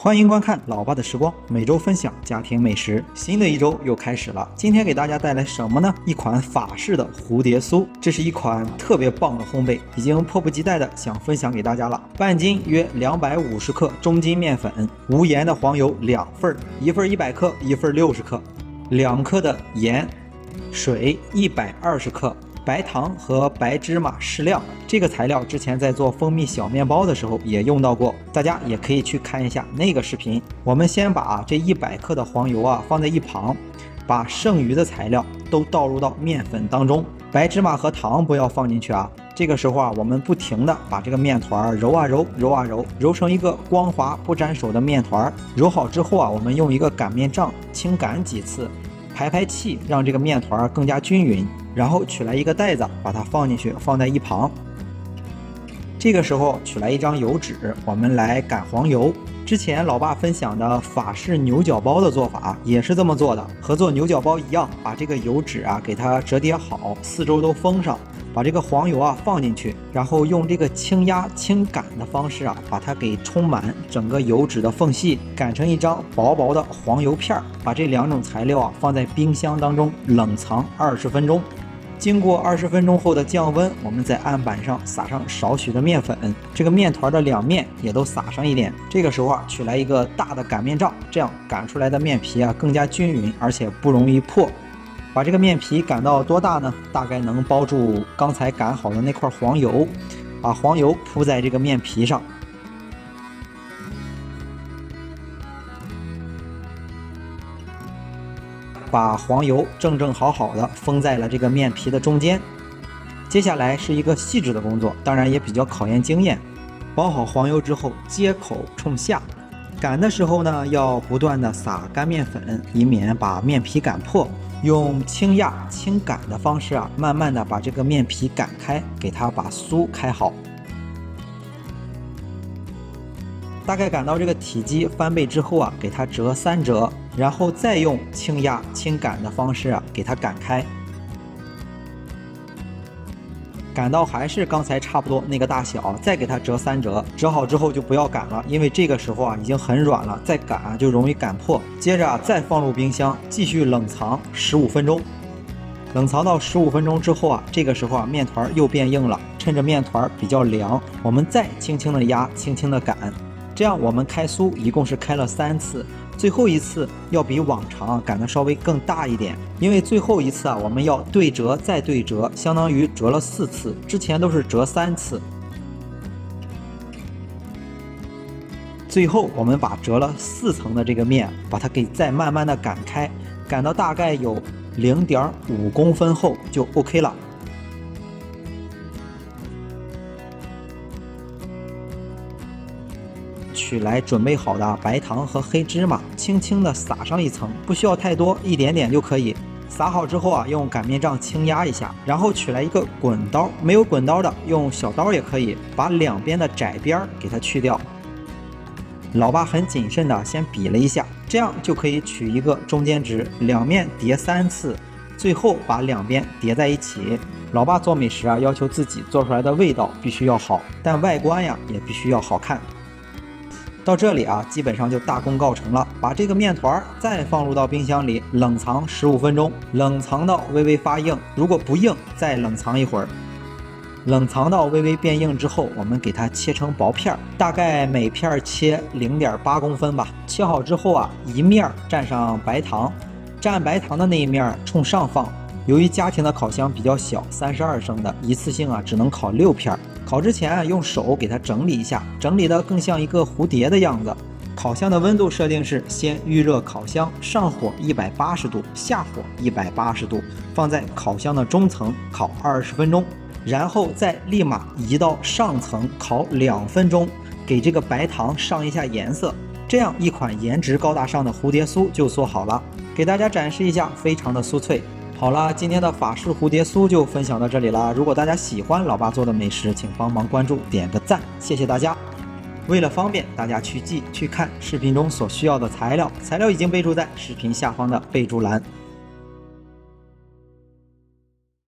欢迎观看老爸的时光，每周分享家庭美食。新的一周又开始了，今天给大家带来什么呢？一款法式的蝴蝶酥，这是一款特别棒的烘焙，已经迫不及待的想分享给大家了。半斤约250克中筋面粉，无盐的黄油2份，一份100克，一份60克，2克的盐，水120克。白糖和白芝麻适量，这个材料之前在做蜂蜜小面包的时候也用到过，大家也可以去看一下那个视频。我们先把这100克的黄油放在一旁，把剩余的材料都倒入到面粉当中，白芝麻和糖不要放进去啊。这个时候我们不停的把这个面团揉啊揉，揉啊揉，揉成一个光滑不粘手的面团。揉好之后我们用一个擀面杖轻擀几次，排气，让这个面团更加均匀。然后取来一个袋子，把它放进去，放在一旁。这个时候取来一张油纸，我们来擀黄油。之前老爸分享的法式牛角包的做法也是这么做的，和做牛角包一样，把这个油纸给它折叠好，四周都封上，把这个黄油放进去，然后用这个轻压轻擀的方式把它给充满整个油纸的缝隙，擀成一张薄薄的黄油片。把这两种材料放在冰箱当中冷藏20分钟。经过20分钟后的降温，我们在案板上撒上少许的面粉，这个面团的两面也都撒上一点。这个时候取来一个大的擀面杖，这样擀出来的面皮更加均匀，而且不容易破。把这个面皮擀到多大呢？大概能包住刚才擀好的那块黄油，把黄油铺在这个面皮上。把黄油正好的封在了这个面皮的中间。接下来是一个细致的工作，当然也比较考验经验。包好黄油之后，接口冲下，擀的时候呢，要不断的撒干面粉，以免把面皮擀破。用轻压轻擀的方式慢慢的把这个面皮擀开，给它把酥开好。大概擀到这个体积翻倍之后给它折3折，然后再用轻压轻擀的方式给它擀开。擀到还是刚才差不多那个大小，再给它折3折。折好之后就不要擀了，因为这个时候已经很软了，再擀就容易擀破。接着再放入冰箱，继续冷藏15分钟。冷藏到15分钟之后这个时候面团又变硬了，趁着面团比较凉，我们再轻轻的压，轻轻的擀。这样我们开酥一共是开了3次，最后一次要比往常擀的稍微更大一点，因为最后一次我们要对折再对折，相当于折了4次，之前都是折3次。最后我们把折了4层的这个面，把它给再慢慢的擀开，擀到大概有0.5公分厚就 OK 了。取来准备好的白糖和黑芝麻，轻轻的撒上一层，不需要太多，一点点就可以。撒好之后用擀面杖轻压一下，然后取来一个滚刀，没有滚刀的用小刀也可以，把两边的窄边给它去掉。老爸很谨慎的先比了一下，这样就可以取一个中间值，两面叠3次，最后把两边叠在一起。老爸做美食要求自己做出来的味道必须要好，但外观也必须要好看。到这里基本上就大功告成了。把这个面团再放入到冰箱里冷藏15分钟，冷藏到微微发硬，如果不硬再冷藏一会儿。冷藏到微微变硬之后，我们给它切成薄片，大概每片切0.8公分吧。切好之后一面蘸上白糖，蘸白糖的那一面冲上放。由于家庭的烤箱比较小，32升的，一次性只能烤6片。烤之前用手给它整理一下，整理的更像一个蝴蝶的样子。烤箱的温度设定是先预热烤箱，上火180度，下火180度，放在烤箱的中层烤20分钟，然后再立马移到上层烤2分钟，给这个白糖上一下颜色。这样一款颜值高大上的蝴蝶酥就做好了，给大家展示一下，非常的酥脆。好了，今天的法式蝴蝶酥就分享到这里了。如果大家喜欢老爸做的美食，请帮忙关注点个赞，谢谢大家。为了方便大家去记去看视频中所需要的材料，材料已经备注在视频下方的备注栏。